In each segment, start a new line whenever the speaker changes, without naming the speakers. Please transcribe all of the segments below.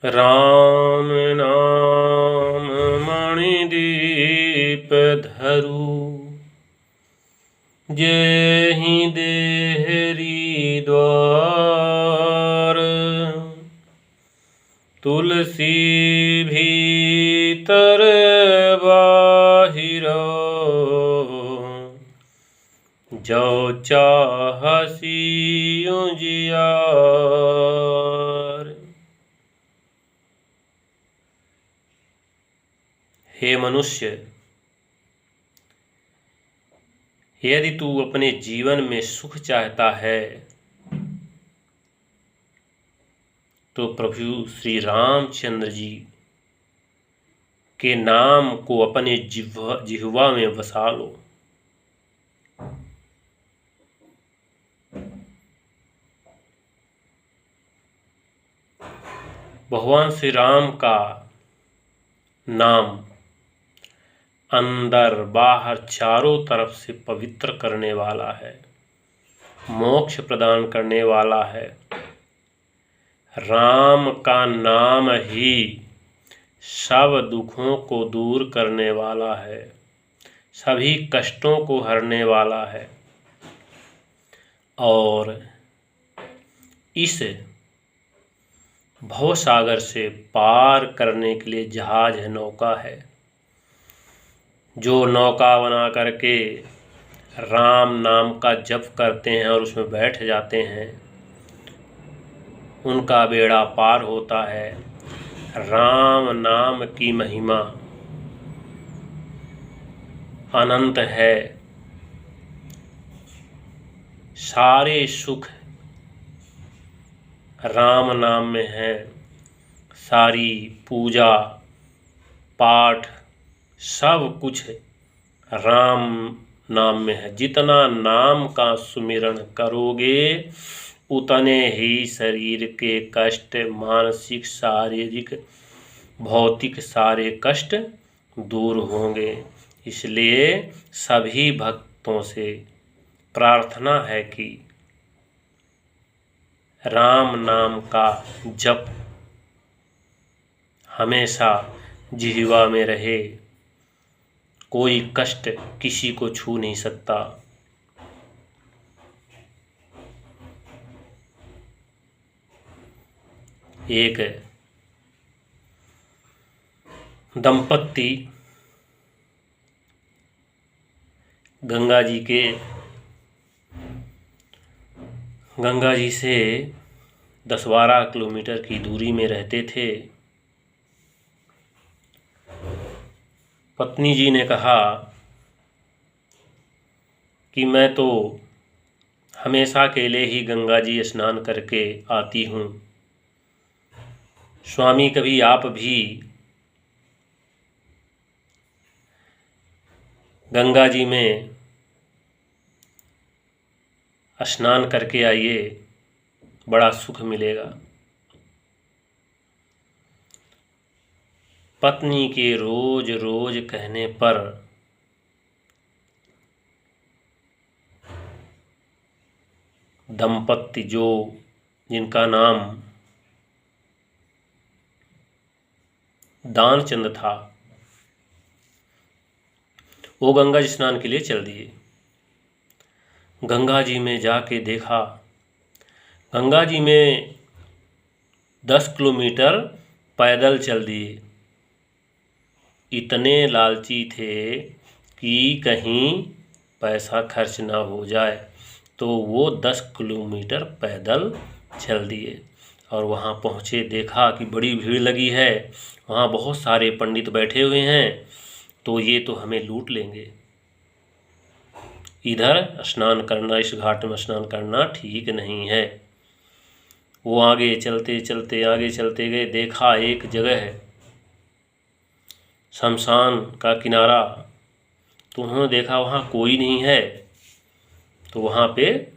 राम नाम मणिदीप धरु, जेहि देहरी द्वार। तुलसी भीतर बाहिर, जो चाहसी उजियार। हे मनुष्य, यदि तू अपने जीवन में सुख चाहता है तो प्रभु श्री रामचंद्र जी के नाम को अपने जिह्वा में बसा लो। भगवान श्री राम का नाम अंदर बाहर चारों तरफ से पवित्र करने वाला है, मोक्ष प्रदान करने वाला है। राम का नाम ही सब दुखों को दूर करने वाला है, सभी कष्टों को हरने वाला है। और इस भवसागर से पार करने के लिए जहाज है, नौका है। जो नौका बना करके राम नाम का जप करते हैं और उसमें बैठ जाते हैं, उनका बेड़ा पार होता है। राम नाम की महिमा अनंत है। सारे सुख राम नाम में है। सारी पूजा पाठ सब कुछ राम नाम में है। जितना नाम का सुमिरन करोगे उतने ही शरीर के कष्ट, मानसिक शारीरिक भौतिक सारे कष्ट दूर होंगे। इसलिए सभी भक्तों से प्रार्थना है कि राम नाम का जप हमेशा जिह्वा में रहे। कोई कष्ट किसी को छू नहीं सकता। एक दंपत्ति गंगा जी से 10-12 किलोमीटर की दूरी में रहते थे। पत्नी जी ने कहा कि मैं तो हमेशा अकेले ही गंगा जी स्नान करके आती हूँ, स्वामी कभी आप भी गंगा जी में स्नान करके आइए, बड़ा सुख मिलेगा। पत्नी के रोज रोज कहने पर दंपत्ति जिनका नाम दानचंद था, वो गंगा जी स्नान के लिए चल दिए। गंगा जी में जाके देखा, गंगा जी में 10 किलोमीटर पैदल चल दिए। इतने लालची थे कि कहीं पैसा खर्च ना हो जाए, तो वो 10 किलोमीटर पैदल चल दिए। और वहाँ पहुँचे, देखा कि बड़ी भीड़ लगी है, वहाँ बहुत सारे पंडित बैठे हुए हैं, तो ये तो हमें लूट लेंगे। इधर स्नान करना, इस घाट में स्नान करना ठीक नहीं है। वो आगे चलते गए, देखा एक जगह है शमशान का किनारा, तो उन्होंने देखा वहाँ कोई नहीं है, तो वहाँ पे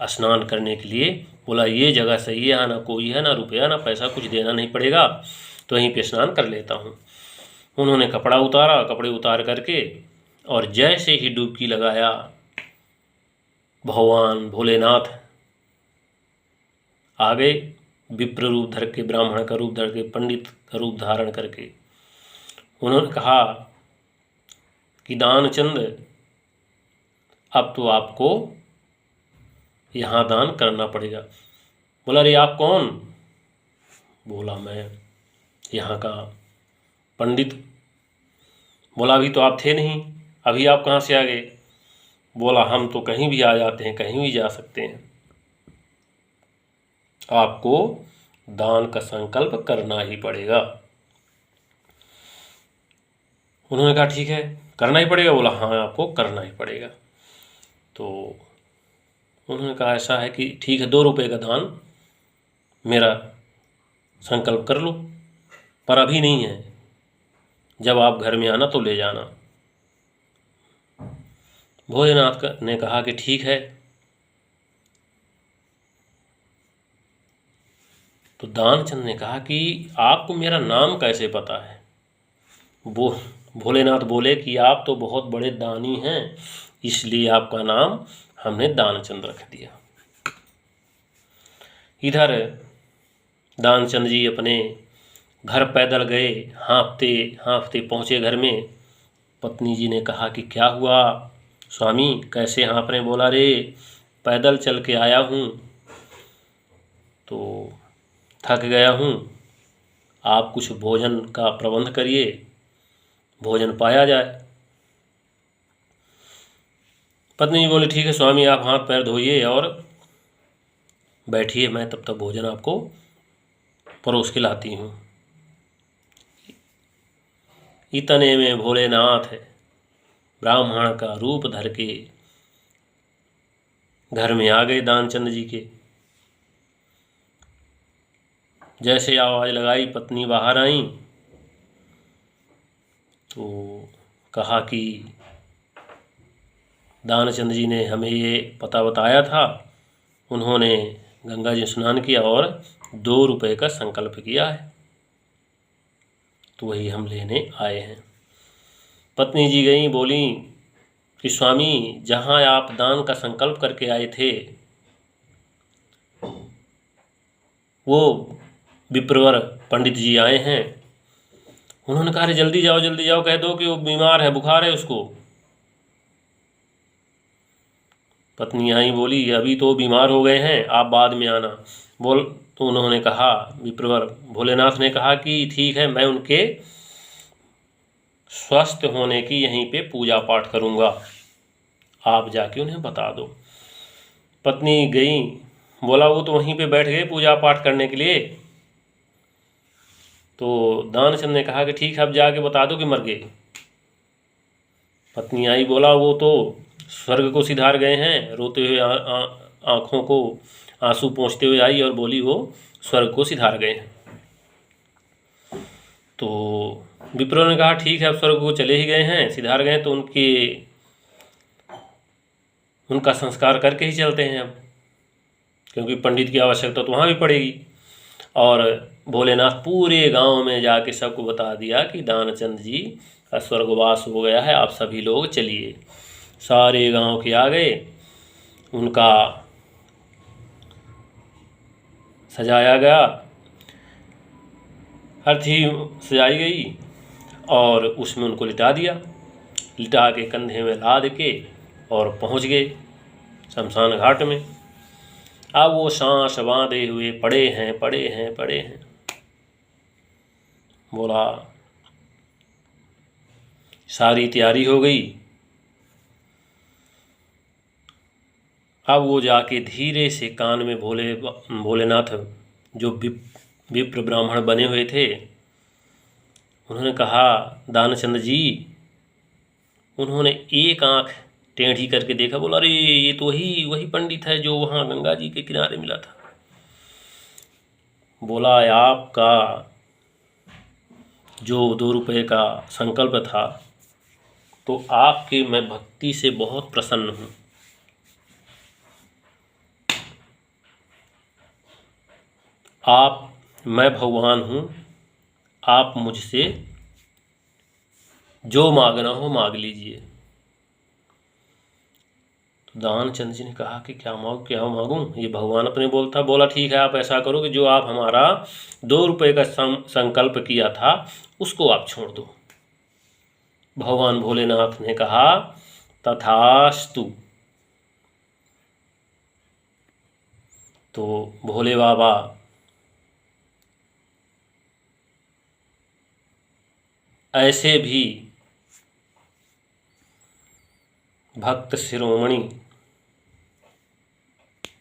स्नान करने के लिए बोला ये जगह सही है, यहाँ ना कोई है, ना रुपया ना पैसा, कुछ देना नहीं पड़ेगा, तो यहीं पे स्नान कर लेता हूँ। उन्होंने कपड़ा उतारा, कपड़े उतार करके और जैसे ही डुबकी लगाया, भगवान भोलेनाथ आ गए विप्र रूप धर के, ब्राह्मण का रूप धर के, पंडित का रूप धारण करके उन्होंने कहा कि दानचंद, अब तो आपको यहाँ दान करना पड़ेगा। बोला, अरे आप कौन? बोला, मैं यहाँ का पंडित। बोला, अभी तो आप थे नहीं, अभी आप कहाँ से आ गए? बोला, हम तो कहीं भी आ जाते हैं, कहीं भी जा सकते हैं, आपको दान का संकल्प करना ही पड़ेगा। उन्होंने कहा, ठीक है, करना ही पड़ेगा? बोला, हाँ, आपको करना ही पड़ेगा। तो उन्होंने कहा, ऐसा है कि ठीक है, 2 रुपये का दान मेरा संकल्प कर लो, पर अभी नहीं है, जब आप घर में आना तो ले जाना। भोलेनाथ ने कहा कि ठीक है। तो दानचंद ने कहा कि आपको मेरा नाम कैसे पता है? भोलेनाथ बोले कि आप तो बहुत बड़े दानी हैं, इसलिए आपका नाम हमने दानचंद रख दिया। इधर दानचंद जी अपने घर पैदल गए, हाँफते हाँफते पहुँचे घर में। पत्नी जी ने कहा कि क्या हुआ स्वामी, कैसे हाँफ रहे? बोला, रे पैदल चल के आया हूँ तो थक गया हूँ, आप कुछ भोजन का प्रबंध करिए, भोजन पाया जाए। पत्नी जी बोली, ठीक है स्वामी, आप हाथ पैर धोइए और बैठिए, मैं तब तक भोजन आपको परोस के लाती हूँ। इतने में भोलेनाथ ब्राह्मण का रूप धर के घर में आ गए दानचंद जी के। जैसे आवाज़ लगाई, पत्नी बाहर आई तो कहा कि दानचंद जी ने हमें ये पता बताया था, उन्होंने गंगा जी स्नान किया और 2 रुपये का संकल्प किया है, तो वही हम लेने आए हैं। पत्नी जी गई, बोली कि स्वामी, जहाँ आप दान का संकल्प करके आए थे, वो विप्रवर पंडित जी आए हैं। उन्होंने कहा, अरे जल्दी जाओ जल्दी जाओ, कह दो कि वो बीमार है, बुखार है उसको। पत्नी आई, बोली, अभी तो बीमार हो गए हैं, आप बाद में आना। तो उन्होंने कहा, विप्रवर भोलेनाथ ने कहा कि ठीक है, मैं उनके स्वस्थ होने की यहीं पे पूजा पाठ करूँगा, आप जाके उन्हें बता दो। पत्नी गई, बोला, वो तो वहीं पे बैठ गए पूजा पाठ करने के लिए। तो दानचंद ने कहा कि ठीक है, अब जाके बता दो कि मर गए। पत्नी आई, बोला, वो तो स्वर्ग को सिधार गए हैं, रोते हुए आँखों को आंसू पोंछते हुए आई और बोली, वो स्वर्ग को सिधार गए हैं। तो विप्रो ने कहा, ठीक है, अब स्वर्ग को चले ही गए हैं, सिधार गए, तो उनका संस्कार करके ही चलते हैं अब, क्योंकि पंडित की आवश्यकता तो वहाँ भी पड़ेगी। और भोलेनाथ पूरे गांव में जाके सबको बता दिया कि दानचंद जी का स्वर्गवास हो गया है, आप सभी लोग चलिए। सारे गांव के आ गए, उनका सजाया गया, अर्थी सजाई गई और उसमें उनको लिटा दिया, लिटा के कंधे में लाद के और पहुंच गए शमशान घाट में। अब वो सांस बांधे हुए पड़े हैं पड़े हैं पड़े हैं। बोला, सारी तैयारी हो गई, अब वो जाके धीरे से कान में भोलेनाथ जो विप्र ब्राह्मण बने हुए थे, उन्होंने कहा, दानचंद जी, उन्होंने एक आंख टेढ़ी करके देखा, बोला, अरे ये तो वही पंडित है जो वहाँ गंगा जी के किनारे मिला था। बोला, आपका जो 2 रुपये का संकल्प था, तो आपके मैं भक्ति से बहुत प्रसन्न हूँ। मैं भगवान हूँ, आप मुझसे जो मांगना हो मांग लीजिए। दानचंद जी ने कहा कि क्या मांगूं। ये भगवान अपने बोला ठीक है, आप ऐसा करो कि जो आप हमारा 2 रुपये का संकल्प किया था उसको आप छोड़ दो। भगवान भोलेनाथ ने कहा तथास्तु। तो भोले बाबा ऐसे भी भक्त शिरोमणि